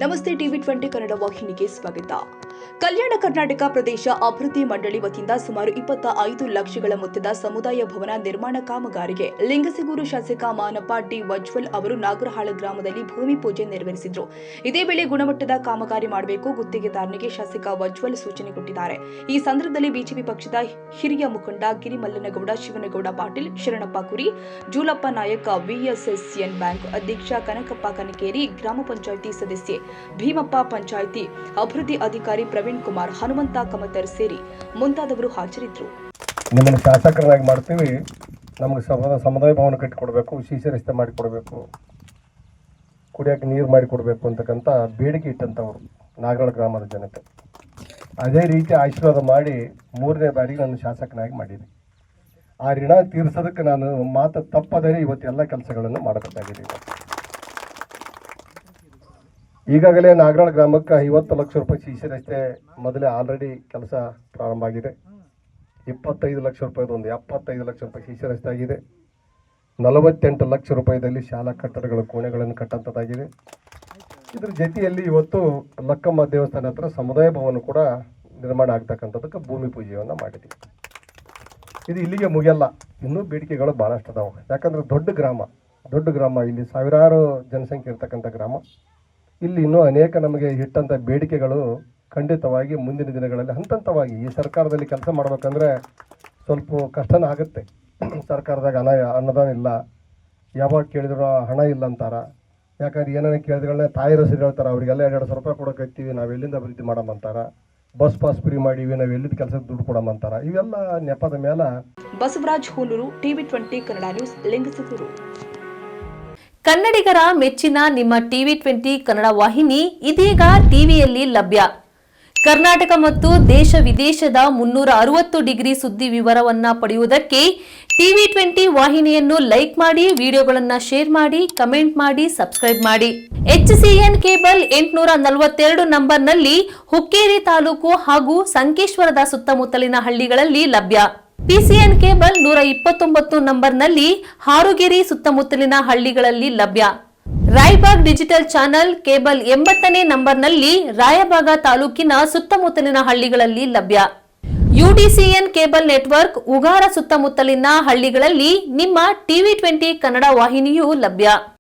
ನಮಸ್ತೆ ಟಿವಿ20 ಕನ್ನಡ ವಾಹಿನಿಗೆ ಸ್ವಾಗತ. ಕಲ್ಯಾಣ ಕರ್ನಾಟಕ ಪ್ರದೇಶ ಅಭಿವೃದ್ಧಿ ಮಂಡಳಿ ವತಿಯಿಂದ ಸುಮಾರು 25 ಲಕ್ಷಗಳ ಮೊತ್ತದ ಸಮುದಾಯ ಭವನ ನಿರ್ಮಾಣ ಕಾಮಗಾರಿಗೆ ಲಿಂಗಸಗೂರು ಶಾಸಕ ಮಾನಪ್ಪ ಡಿ ವಜ್ವಲ್ ಅವರು ನಾಗರಹಾಳ ಗ್ರಾಮದಲ್ಲಿ ಭೂಮಿ ಪೂಜೆ ನೆರವೇರಿಸಿದರು. ಇದೇ ವೇಳೆ ಗುಣಮಟ್ಟದ ಕಾಮಗಾರಿ ಮಾಡಬೇಕು, ಗುತ್ತಿಗೆದಾರನಿಗೆ ಶಾಸಕ ವಜ್ವಲ್ ಸೂಚನೆ ಕೊಟ್ಟಿದ್ದಾರೆ. ಈ ಸಂದರ್ಭದಲ್ಲಿ ಬಿಜೆಪಿ ಪಕ್ಷದ ಹಿರಿಯ ಮುಖಂಡ ಗಿರಿಮಲ್ಲನಗೌಡ, ಶಿವನಗೌಡ ಪಾಟೀಲ್, ಶರಣಪ್ಪ ಕುರಿ, ಜೂಲಪ್ಪ ನಾಯಕ, ವಿಎಸ್ಎಸ್ಎನ್ ಬ್ಯಾಂಕ್ ಅಧ್ಯಕ್ಷ ಕನಕಪ್ಪ ಕನಕೇರಿ, ಗ್ರಾಮ ಪಂಚಾಯಿತಿ ಸದಸ್ಯೆ ಭೀಮಪ್ಪ, ಪಂಚಾಯಿತಿ ಅಭಿವೃದ್ಧಿ ಅಧಿಕಾರಿ ಪ್ರವೀಣ್ ಕುಮಾರ್, ಹನುಮಂತ ಕಮತರ್ ಸೇರಿ ಮುಂತಾದವರು ಹಾಜರಿದ್ದರು. ನಿಮ್ಮನ್ನು ಶಾಸಕರಾಗಿ ಮಾಡ್ತೀವಿ, ನಮಗೆ ಸಮುದಾಯ ಭವನ ಕಟ್ಟಿಕೊಡ್ಬೇಕು, ಸಿಸಿ ರಸ್ತೆ ಮಾಡಿಕೊಡ್ಬೇಕು, ಕುಡಿಯೋಕೆ ನೀರು ಮಾಡಿಕೊಡ್ಬೇಕು ಅಂತಕ್ಕಂಥ ಬೇಡಿಕೆ ಇಟ್ಟಂಥವ್ರು ನಾಗರಹಾಳ ಗ್ರಾಮದ ಜನತೆ. ಅದೇ ರೀತಿ ಆಶೀರ್ವಾದ ಮಾಡಿ 3ನೇ ಬಾರಿಗೆ ನನ್ನ ಶಾಸಕನಾಗಿ ಮಾಡಿದ್ದೀನಿ. ಆ ಋಣ ತೀರಿಸೋದಕ್ಕೆ ನಾನು ಮಾತು ತಪ್ಪದೇ ಇವತ್ತೆಲ್ಲ ಕೆಲಸಗಳನ್ನು ಮಾಡಬೇಕಾಗಿದೆ. ಈಗಾಗಲೇ ನಾಗರಹಾಳ ಗ್ರಾಮಕ್ಕೆ 50 ಲಕ್ಷ ರೂಪಾಯಿ ಸಿಸಿ ರಸ್ತೆ ಮೊದಲೇ ಆಲ್ರೆಡಿ ಕೆಲಸ ಪ್ರಾರಂಭ ಆಗಿದೆ. 25 ಲಕ್ಷ ರೂಪಾಯಿದು ಒಂದು 75 ಲಕ್ಷ ರೂಪಾಯಿ ಸಿಸಿ ರಸ್ತೆ ಆಗಿದೆ. 48 ಲಕ್ಷ ರೂಪಾಯಿದಲ್ಲಿ ಶಾಲಾ ಕಟ್ಟಡಗಳ ಕೋಣೆಗಳನ್ನು ಕಟ್ಟಂಥದ್ದಾಗಿದೆ. ಇದ್ರ ಜೊತೆಯಲ್ಲಿ ಇವತ್ತು ಲಕ್ಕಮ್ಮ ದೇವಸ್ಥಾನ ಹತ್ರ ಸಮುದಾಯ ಭವನ ಕೂಡ ನಿರ್ಮಾಣ ಆಗ್ತಕ್ಕಂಥದ್ದಕ್ಕೆ ಭೂಮಿ ಪೂಜೆಯನ್ನು ಮಾಡಿದ್ದೀವಿ. ಇದು ಇಲ್ಲಿಗೆ ಮುಗಿಯಲ್ಲ, ಇನ್ನೂ ಬೇಡಿಕೆಗಳು ಭಾಳಷ್ಟು ಅದಾವೆ. ಯಾಕಂದರೆ ದೊಡ್ಡ ಗ್ರಾಮ, ಇಲ್ಲಿ ಸಾವಿರಾರು ಜನಸಂಖ್ಯೆ ಇರ್ತಕ್ಕಂಥ ಗ್ರಾಮ. ಇಲ್ಲಿ ಇನ್ನೂ ಅನೇಕ ನಮಗೆ ಇಟ್ಟಂಥ ಬೇಡಿಕೆಗಳು ಖಂಡಿತವಾಗಿ ಮುಂದಿನ ದಿನಗಳಲ್ಲಿ ಹಂತವಾಗಿ ಈ ಸರ್ಕಾರದಲ್ಲಿ ಕೆಲಸ ಮಾಡಬೇಕಂದ್ರೆ ಸ್ವಲ್ಪ ಕಷ್ಟನೇ ಆಗುತ್ತೆ. ಸರ್ಕಾರದಾಗ ಅನುದಾನ ಇಲ್ಲ, ಯಾವಾಗ ಕೇಳಿದ್ರು ಹಣ ಇಲ್ಲ ಅಂತಾರೆ. ಯಾಕಂದ್ರೆ ಏನೇನು ಕೇಳಿದ್ಗಳನ್ನ ತಾಯಿ ರಸೀದಿ ಹೇಳ್ತಾರೆ, ಅವರಿಗೆಲ್ಲ 200 ರೂಪಾಯಿ ಕೊಡೋಕೈತೀವಿ, ನಾವು ಎಲ್ಲಿಂದ ಅಭಿವೃದ್ಧಿ ಮಾಡಮ್ಮಂತಾರೆ. ಬಸ್ ಪಾಸ್ ಫ್ರೀ ಮಾಡೀವಿ, ನಾವು ಎಲ್ಲಿದ್ದ ಕೆಲಸಕ್ಕೆ ದುಡ್ಡು ಕೊಡಮ್ಮಂತಾರೆ. ಇವೆಲ್ಲ ನೆಪದ ಮೇಲೆ ಬಸವರಾಜ್ ಹೂನೂರು, ಟಿವಿ20 ಕನ್ನಡ ನ್ಯೂಸ್, ಲಿಂಗಸಗೂರು. ಕನ್ನಡಿಗರ ಮೆಚ್ಚಿನ ನಿಮ್ಮ ಟಿವಿ20 ಕನ್ನಡ ವಾಹಿನಿ ಇದೀಗ ಟಿವಿಯಲ್ಲಿ ಲಭ್ಯ. ಕರ್ನಾಟಕ ಮತ್ತು ದೇಶ ವಿದೇಶದ 360 ಡಿಗ್ರಿ ಸುದ್ದಿ ವಿವರವನ್ನ ಪಡೆಯುವುದಕ್ಕೆ ಟಿವಿ20 ವಾಹಿನಿಯನ್ನು ಲೈಕ್ ಮಾಡಿ, ವಿಡಿಯೋಗಳನ್ನು ಶೇರ್ ಮಾಡಿ, ಕಮೆಂಟ್ ಮಾಡಿ, ಸಬ್ಸ್ಕ್ರೈಬ್ ಮಾಡಿ. HCN ಕೇಬಲ್ 842 ನಂಬರ್ನಲ್ಲಿ ಹುಕ್ಕೇರಿ ತಾಲೂಕು ಹಾಗೂ ಸಂಕೇಶ್ವರದ ಸುತ್ತಮುತ್ತಲಿನ ಹಳ್ಳಿಗಳಲ್ಲಿ ಲಭ್ಯ. PCN ಕೇಬಲ್ 129 ನಂಬರ್ನಲ್ಲಿ ಹಾರುಗೆರೆ ಸುತ್ತಮುತ್ತಲಿನ ಹಳ್ಳಿಗಳಲ್ಲಿ ಲಭ್ಯ. ರಾಯಬಾಗ್ ಡಿಜಿಟಲ್ ಚಾನೆಲ್ ಕೇಬಲ್ 80ನೇ ನಂಬರ್ನಲ್ಲಿ ರಾಯಬಾಗ ತಾಲೂಕಿನ ಸುತ್ತಮುತ್ತಲಿನ ಹಳ್ಳಿಗಳಲ್ಲಿ ಲಭ್ಯ. UDCN ಕೇಬಲ್ ನೆಟ್ವರ್ಕ್ ಉಗಾರ ಸುತ್ತಮುತ್ತಲಿನ ಹಳ್ಳಿಗಳಲ್ಲಿ ನಿಮ್ಮ ಟಿವಿ20 ಕನ್ನಡ ವಾಹಿನಿಯೂ ಲಭ್ಯ.